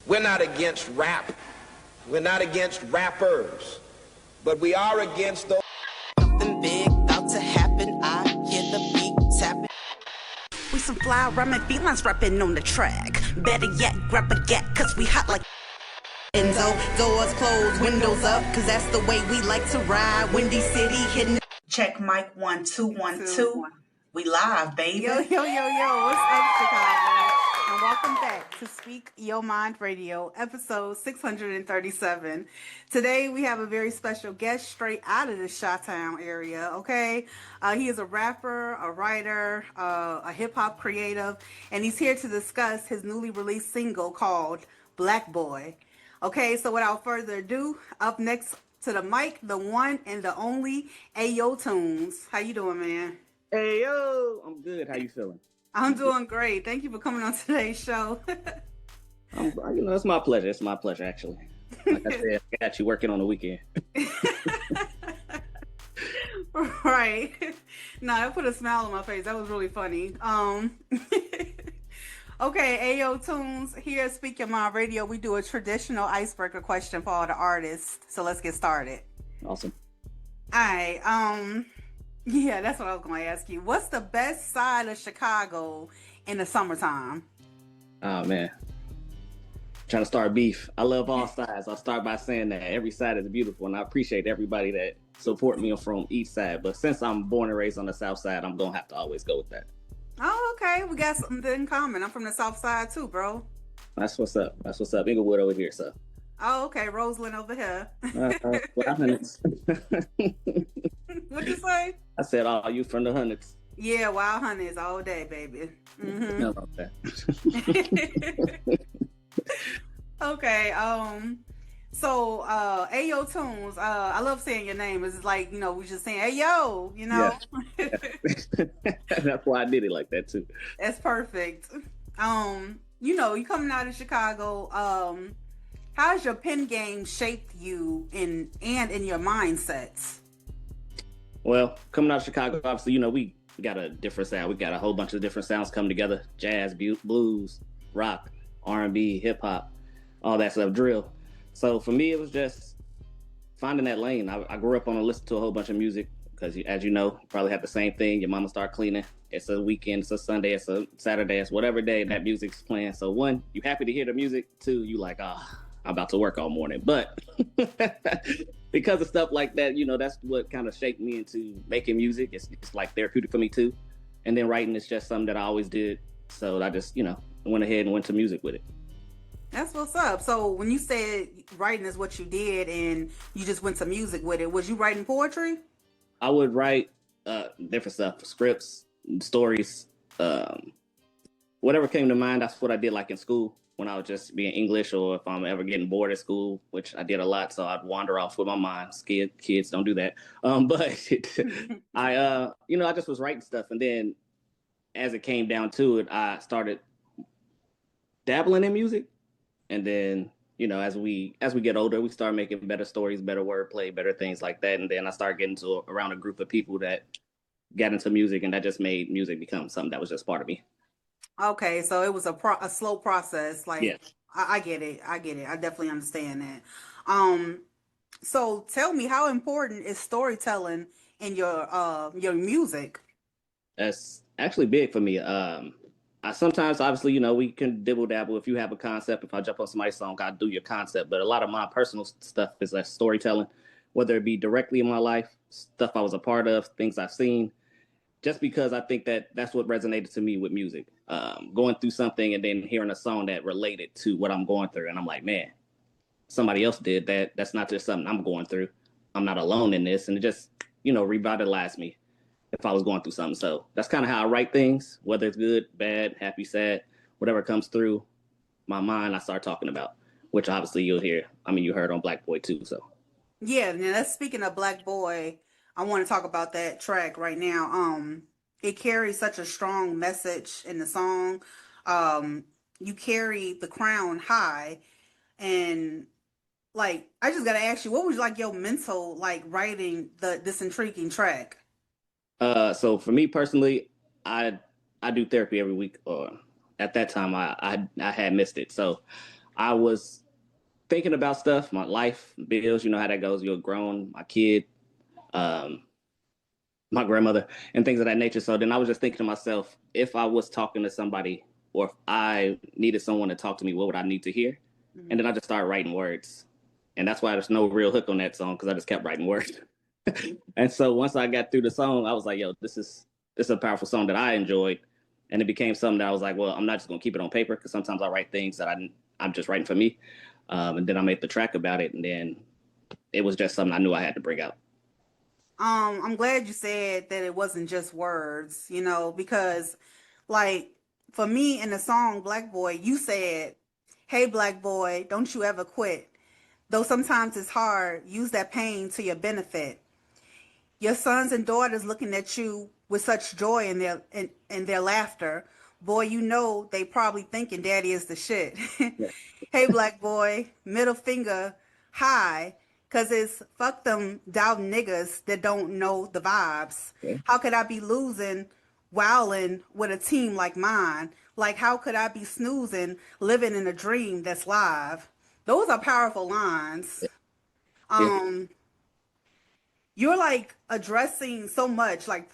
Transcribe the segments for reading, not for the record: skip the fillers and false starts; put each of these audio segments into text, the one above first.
We're not against rap. We're not against rappers. But we are against those. Something big about to happen. I hear the beat tapping. We some fly rhyming felines rapping on the track. Better yet, grab a gat, cause we hot like Enzo. Doors closed, windows up, cause that's the way we like to ride. Windy City hitting. Check mic 1 2 1 2. We live, baby. Yo, what's up, Chicago? And welcome back to Speak Your Mind Radio, episode 637. Today we have a very special guest straight out of the Chi-Town area, okay? He is a rapper, a writer, a hip-hop creative, and he's here to discuss his newly released single called BLK Boi. Okay, so without further ado, up next to the mic, the one and the only Ayo2oonz. How you doing, man? Hey, yo, I'm good. How you feeling? I'm doing great. Thank you for coming on today's show. It's my pleasure. It's my pleasure, actually. Like I said, I got you working on the weekend. Right. No, that put a smile on my face. That was really funny. Okay, Ayo2oonz, here at Speak Your Mind Radio, we do a traditional icebreaker question for all the artists. So let's get started. Awesome. All right. Yeah, that's what I was going to ask you. What's the best side of Chicago in the summertime? Oh, man. Trying to start beef. I love all sides. I'll start by saying that every side is beautiful, and I appreciate everybody that support me from each side. But since I'm born and raised on the south side, I'm going to have to always go with that. Oh, okay. We got something in common. I'm from the south side too, bro. That's what's up. That's what's up. Inglewood over here, so. Oh, okay. Roseland over here. What'd you say? I said, oh, you from the hundreds. Yeah, wild hundreds all day, baby. Mm-hmm. How about that? Okay. So, Ayo2oonz, I love saying your name. It's like, we just saying, hey, yo, Yeah. That's why I did it like that, too. That's perfect. You coming out of Chicago, how has your pen game shaped you and in your mindsets? Well, coming out of Chicago, obviously, we got a different sound. We got a whole bunch of different sounds come together. Jazz, blues, rock, R&B, hip-hop, all that stuff, drill. So for me, it was just finding that lane. I grew up on listening to a whole bunch of music because, as you know, you probably have the same thing. Your mama start cleaning. It's a weekend, it's a Sunday, it's a Saturday, it's whatever day that music's playing. So one, you happy to hear the music. Two, you like, I'm about to work all morning. But because of stuff like that, that's what kind of shaped me into making music. It's like therapeutic for me too. And then writing is just something that I always did. So I just, went ahead and went to music with it. That's what's up. So when you said writing is what you did and you just went to music with it, was you writing poetry? I would write different stuff, scripts, stories, whatever came to mind. That's what I did like in school when I was just being English, or if I'm ever getting bored at school, which I did a lot. So I'd wander off with my mind. Scared kids don't do that. But I just was writing stuff. And then as it came down to it, I started dabbling in music. And then, as we get older, we start making better stories, better wordplay, better things like that. And then I started getting around a group of people that got into music, and that just made music become something that was just part of me. Okay, so it was a slow process. Like, yeah. I get it. I definitely understand that. So tell me, how important is storytelling in your music? That's actually big for me. I sometimes, obviously, we can dibble dabble. If you have a concept, if I jump on somebody's song, I do your concept. But a lot of my personal stuff is like storytelling, whether it be directly in my life, stuff I was a part of, things I've seen, just because I think that's what resonated to me with music. Going through something and then hearing a song that related to what I'm going through. And I'm like, man, somebody else did that. That's not just something I'm going through. I'm not alone in this. And it just, revitalized me if I was going through something. So that's kind of how I write things, whether it's good, bad, happy, sad, whatever comes through my mind, I start talking about, which obviously you'll hear. I mean, you heard on BLK Boi too, so. Yeah, now that's speaking of BLK Boi, I want to talk about that track right now. It carries such a strong message in the song. You carry the crown high, and like, I just got to ask you, what was like your mental, like, writing this intriguing track? So for me personally, I do therapy every week, or at that time I had missed it. So I was thinking about stuff, my life, bills, you know how that goes. You're grown, my kid, um, my grandmother, and things of that nature. So then I was just thinking to myself, if I was talking to somebody or if I needed someone to talk to me, what would I need to hear? Mm-hmm. And then I just started writing words. And that's why there's no real hook on that song, because I just kept writing words. And so once I got through the song, I was like, yo, this is a powerful song that I enjoyed. And it became something that I was like, well, I'm not just going to keep it on paper, because sometimes I write things that I'm just writing for me. And then I made the track about it. And then it was just something I knew I had to bring out. I'm glad you said that it wasn't just words, you know, because like for me in the song Black Boy, you said, hey, Black Boy, don't you ever quit. Though sometimes it's hard, use that pain to your benefit. Your sons and daughters looking at you with such joy in their laughter. Boy, you know they probably thinking daddy is the shit. Yeah. Hey, Black Boy, middle finger high. Cause it's fuck them doubting niggas that don't know the vibes. Okay. How could I be losing, wilding with a team like mine? Like how could I be snoozing, living in a dream that's live? Those are powerful lines. Yeah. You're like addressing so much, like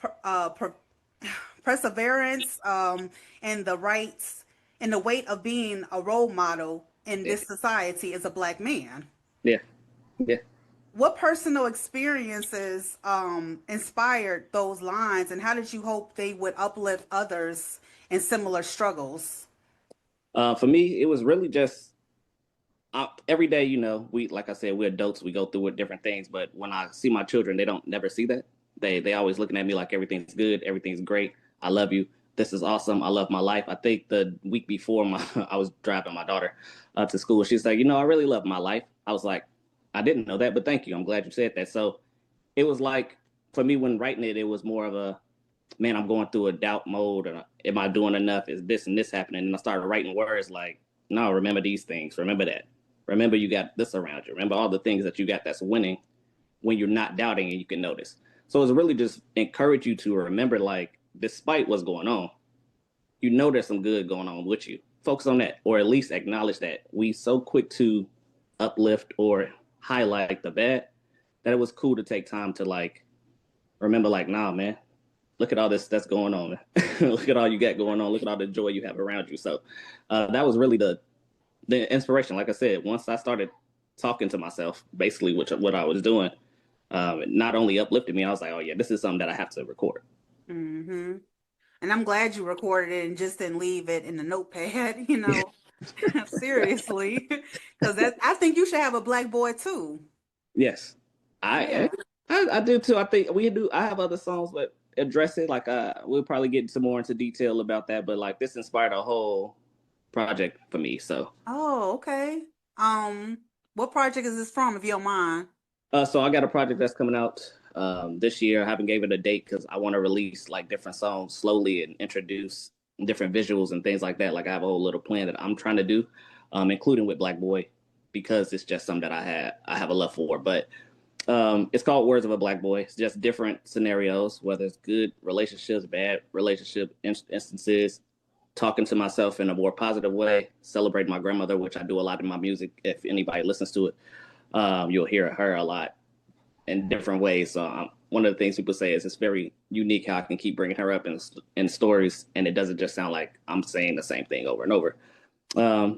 perseverance, and the rights and the weight of being a role model in this society as a Black man. Yeah. Yeah. What personal experiences inspired those lines, and how did you hope they would uplift others in similar struggles? For me, it was really just every day, you know, like I said, we're adults, we go through with different things, but when I see my children, they don't never see that. They always looking at me like everything's good, everything's great. I love you. This is awesome. I love my life. I think the week before I was driving my daughter to school. She's like, you know, I really love my life. I was like, I didn't know that, but thank you. I'm glad you said that. So it was like, for me, when writing it, it was more of a, man, I'm going through a doubt mode. And am I doing enough? Is this and this happening? And I started writing words like, no, remember these things. Remember that. Remember you got this around you. Remember all the things that you got that's winning when you're not doubting and you can notice. So it's really just encourage you to remember, like, despite what's going on, you know there's some good going on with you. Focus on that, or at least acknowledge that. We so quick to uplift or highlight the bad that it was cool to take time to like remember, like, nah, man, look at all this that's going on. Look at all you got going on. Look at all the joy you have around you. So that was really the inspiration. Like I said, once I started talking to myself, basically what I was doing, not only uplifted me, I was like, oh yeah, this is something that I have to record. Mm-hmm. And I'm glad you recorded it and just didn't leave it in the notepad, you know. Seriously, because I think you should have a Black Boy too. Yes, I do too. I think we do. I have other songs, but address it. Like we'll probably get some more into detail about that. But like this inspired a whole project for me. So. Oh, okay. What project is this from, if you don't mind? So I got a project that's coming out this year. I haven't gave it a date because I want to release like different songs slowly and introduce different visuals and things like that. Like I have a whole little plan that I'm trying to do, including with Black Boy, because it's just something that I have a love for. But it's called Words of a Black Boy. It's just different scenarios, whether it's good relationships, bad relationship instances, talking to myself in a more positive way, celebrating my grandmother, which I do a lot in my music. If anybody listens to it, you'll hear her a lot in different ways. So one of the things people say is it's very unique how I can keep bringing her up in stories, and it doesn't just sound like I'm saying the same thing over and over.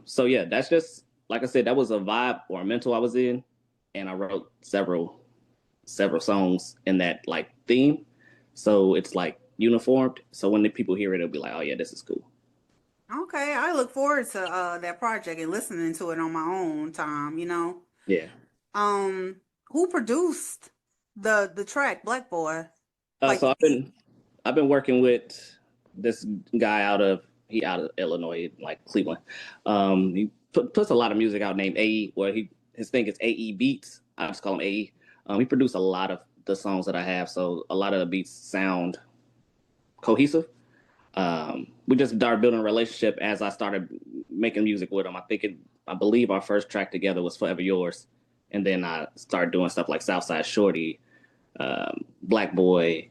So yeah, that's just, like I said, that was a vibe or a mental I was in, and I wrote several songs in that like theme. So it's like uniformed. So when the people hear it, it'll be like, oh yeah, this is cool. Okay, I look forward to that project and listening to it on my own time, you know. Yeah. Who produced the track Black Boy? So I've been working with this guy out of Illinois, like Cleveland. He puts a lot of music out named AE, where his thing is AE Beats. I just call him AE. He produced a lot of the songs that I have, so a lot of the beats sound cohesive. We just started building a relationship as I started making music with him. I believe our first track together was Forever Yours. And then I started doing stuff like Southside Shorty, Black Boy,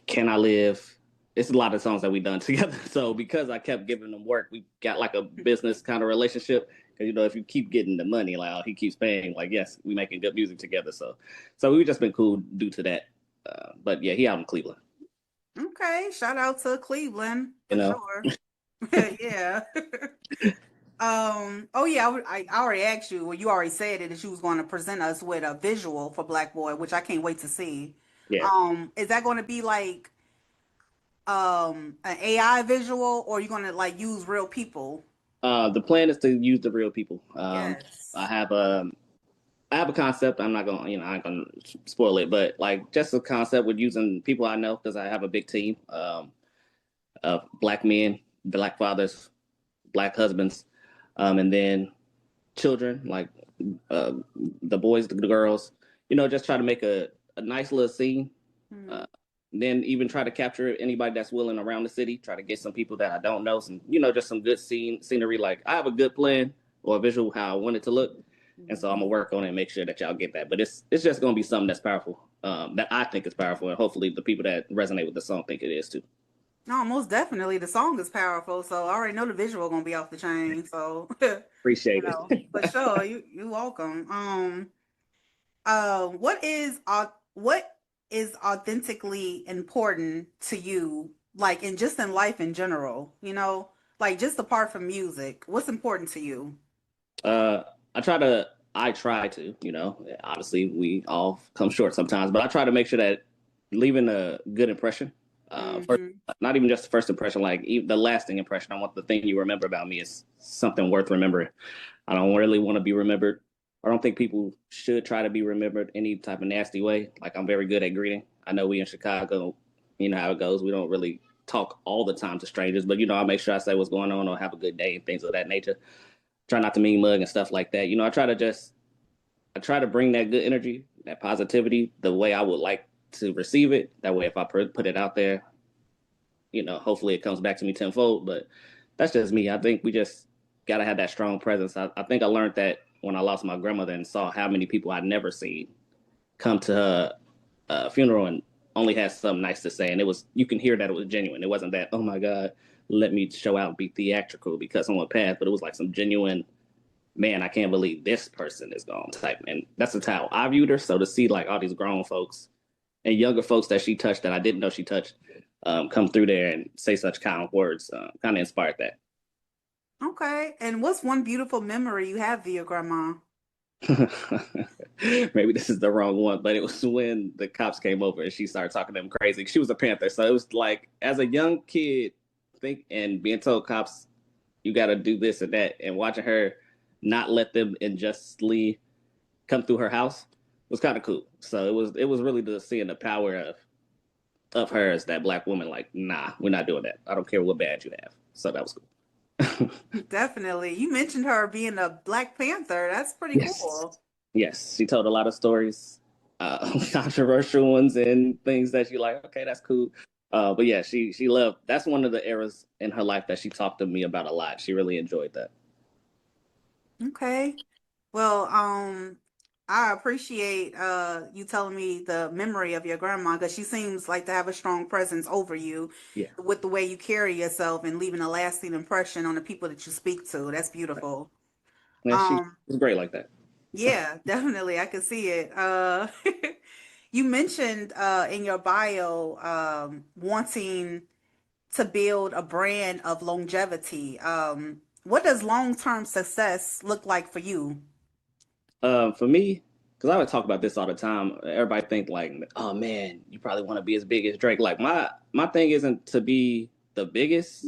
Can I Live? it's a lot of songs that we done together. So because I kept giving them work, we got like a business kind of relationship. Because, you know, if you keep getting the money, like, oh, he keeps paying, like, yes, we making good music together. So we've just been cool due to that. But yeah, he out in Cleveland. Okay, shout out to Cleveland for You know? sure. Yeah. Oh yeah, I already asked you. Well, you already said it that you was going to present us with a visual for Black Boy, which I can't wait to see. Yeah. Is that going to be like an AI visual, or are you going to like use real people? The plan is to use the real people. Yes. I have a concept. I'm not gonna, you know, I ain't gonna spoil it, but like just a concept with using people I know because I have a big team of Black men, Black fathers, Black husbands, and then children like the boys, the girls. You know, just try to make a nice little scene. Mm. Then even try to capture anybody that's willing around the city. Try to get some people that I don't know, some, you know, just some good scenery. Like I have a good plan or a visual how I want it to look, and so I'm gonna work on it and make sure that y'all get that. But it's just gonna be something that's powerful, that I think is powerful, and hopefully the people that resonate with the song think it is too. No, most definitely. The song is powerful, so I already know the visual gonna be off the chain. So Appreciate you know, it. for sure. You welcome. What is authentically important to you, like in life in general? You know, like just apart from music, what's important to you? Uh, I try to, you know, obviously we all come short sometimes, but I try to make sure that leaving a good impression. First, Hmm. not even just the first impression, like the lasting impression. I want the thing you remember about me is something worth remembering. I don't really want to be remembered. I don't think people should try to be remembered any type of nasty way. Like I'm very good at greeting. I know we in Chicago, you know how it goes. We don't really talk all the time to strangers, but you know, I make sure I say what's going on or have a good day and things of that nature. Try not to mean mug and stuff like that. You know, I try to bring that good energy, that positivity, the way I would like to receive it. That way, if I put it out there, you know, hopefully it comes back to me tenfold. But that's just me. I think we just gotta have that strong presence. I think I learned that when I lost my grandmother and saw how many people I'd never seen come to her funeral and only had something nice to say, and it was, you can hear that it was genuine. It wasn't that, oh my God, let me show out and be theatrical because someone passed, but it was like some genuine, man, I can't believe this person is gone type. And that's the how I viewed her. So to see like all these grown folks and younger folks that she touched that I didn't know she touched come through there and say such kind words kind of inspired that. Okay. And what's one beautiful memory you have of your grandma? Maybe this is the wrong one, but it was when the cops came over and she started talking to them crazy. She was a Panther. So it was like, as a young kid, think and being told cops, you got to do this and that, and watching her not let them unjustly come through her house was kind of cool. So it was really the seeing the power of her as that Black woman. Like, nah, we're not doing that. I don't care what badge you have. So that was cool. Definitely. You mentioned her being a Black Panther. That's pretty Yes. cool. Yes, she told a lot of stories, controversial ones and things that you like. Okay, that's cool. But yeah, she loved. That's one of the eras in her life that she talked to me about a lot. She really enjoyed that. Okay. Well, I appreciate you telling me the memory of your grandma because she seems like to have a strong presence over you Yeah, with the way you carry yourself and leaving a lasting impression on the people that you speak to. That's beautiful. and she Um, was great like that. yeah, definitely. I can see it. You mentioned in your bio wanting to build a brand of longevity. What does long-term success look like for you? For me, because I would talk about this all the time. Everybody think like, oh man, you probably want to be as big as Drake. Like my thing isn't to be the biggest,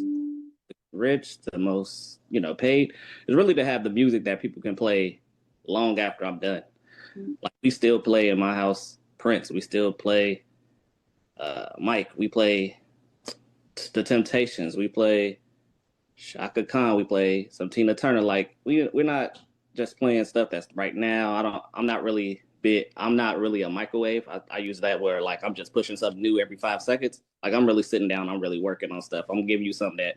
rich, the most, you know, paid. It's really to have the music that people can play long after I'm done. Like we still play in my house Prince. We still play Mike. We play The Temptations. We play Shaka Khan. We play some Tina Turner. Like we're not just playing stuff that's right now. I'm not really big. I'm not really a microwave. I use that where like I'm just pushing something new every 5 seconds. Like I'm really sitting down. I'm really working on stuff. I'm giving you something that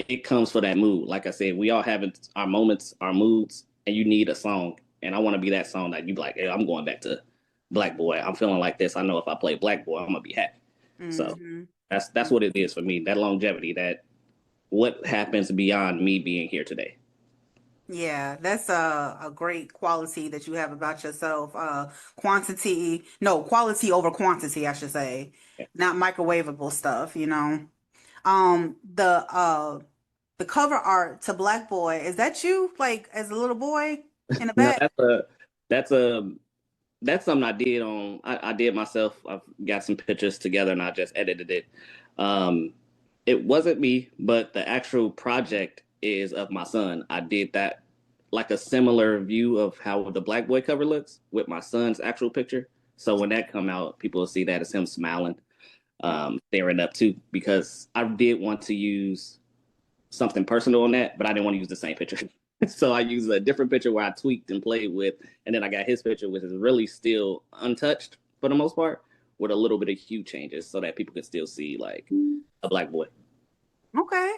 it comes for that mood. Like I said, we all have our moments, our moods, and you need a song. And I want to be that song that you be like, hey, I'm going back to Black Boy. I'm feeling like this. I know if I play Black Boy, I'm gonna be happy. So Hmm. That's what it is for me. That longevity, that what happens beyond me being here today. Yeah, that's a great quality that you have about yourself. Quality over quantity, I should say. Yeah. Not microwavable stuff, you know. Um, the uh the cover art to Black Boy, is that you like as a little boy in the No, back? that's a that's something I did I did myself. I've got some pictures together and I just edited it. Um, it wasn't me, but the actual project is of my son. I did that like a similar view of how the Black Boy cover looks with my son's actual picture. So when that come out, people will see that as him smiling, staring up too, because I did want to use something personal on that, but I didn't want to use the same picture. So I used a different picture where I tweaked and played with, and then I got his picture, which is really still untouched for the most part, with a little bit of hue changes, so that people could still see like a Black boy. Okay.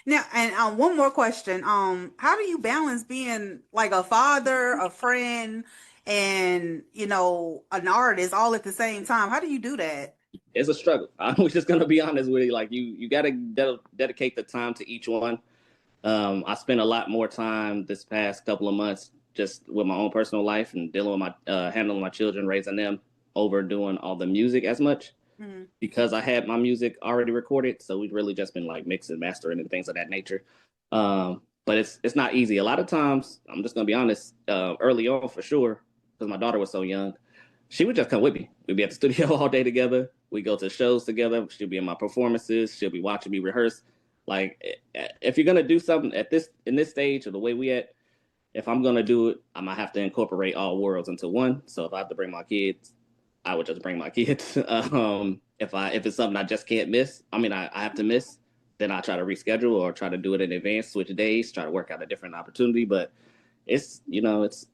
Now, and one more question. How do you balance being like a father, a friend, and an artist all at the same time? How do you do that? It's a struggle. I'm just gonna be honest with you. Like you got to dedicate the time to each one. I spent a lot more time this past couple of months just with my own personal life and dealing with my handling my children, raising them over doing all the music as much Mhm. because I had my music already recorded. So we've really just been like mixing, mastering, and things of that nature. But it's not easy. A lot of times, I'm just gonna be honest. Early on, for sure, because my daughter was so young, she would just come with me. We'd be at the studio all day together. We go to shows together. She'll be in my performances. She'll be watching me rehearse. Like, if you're gonna do something at this in this stage or the way we at, if I'm gonna do it, I might have to incorporate all worlds into one. So if I have to bring my kids, I would just bring my kids. If it's something I just can't miss, I have to miss, then I try to reschedule or try to do it in advance, switch days, try to work out a different opportunity. But it's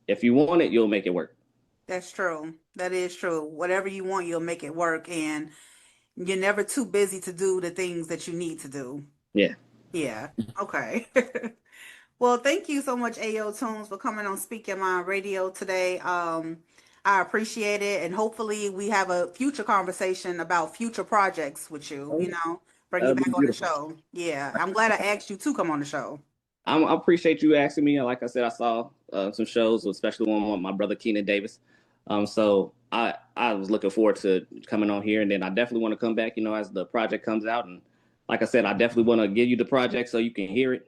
if you want it, you'll make it work. That's true. That is true. Whatever you want, you'll make it work, and you're never too busy to do the things that you need to do. Yeah. Yeah. Okay. Well, thank you so much, Ayo2oonz, for coming on Speak Your Mind Radio today. I appreciate it, and hopefully we have a future conversation about future projects with you, bring you That'd be back on the beautiful. show. Yeah, I'm glad I asked you to come on the show. I appreciate you asking me. Like I said, I saw some shows, especially one with my brother Keenan Davis. So I was looking forward to coming on here, and then I definitely want to come back. As the project comes out, and like I said, I definitely want to give you the project so you can hear it.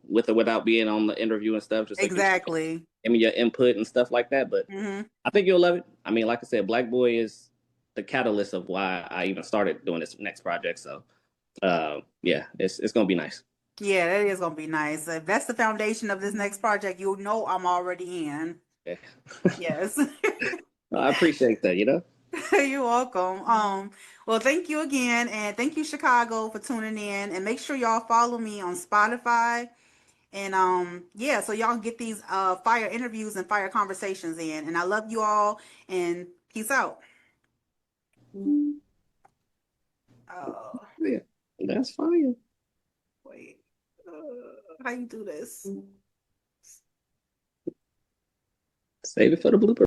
With or without being on the interview and stuff, just so you can Exactly. give me your input and stuff like that. But Hmm. I think you'll love it. Like I said, Black Boy is the catalyst of why I even started doing this next project. So yeah, it's gonna be nice. Yeah, that is gonna be nice. If that's the foundation of this next project, you'll know I'm already in. Yeah. Yes. I appreciate that. You're welcome. Well, thank you again, and thank you, Chicago, for tuning in. And make sure y'all follow me on Spotify. And yeah, so y'all get these fire interviews and fire conversations in. And I love you all, and peace out. Yeah, that's fine. Wait, how you do this? Save it for the blooper.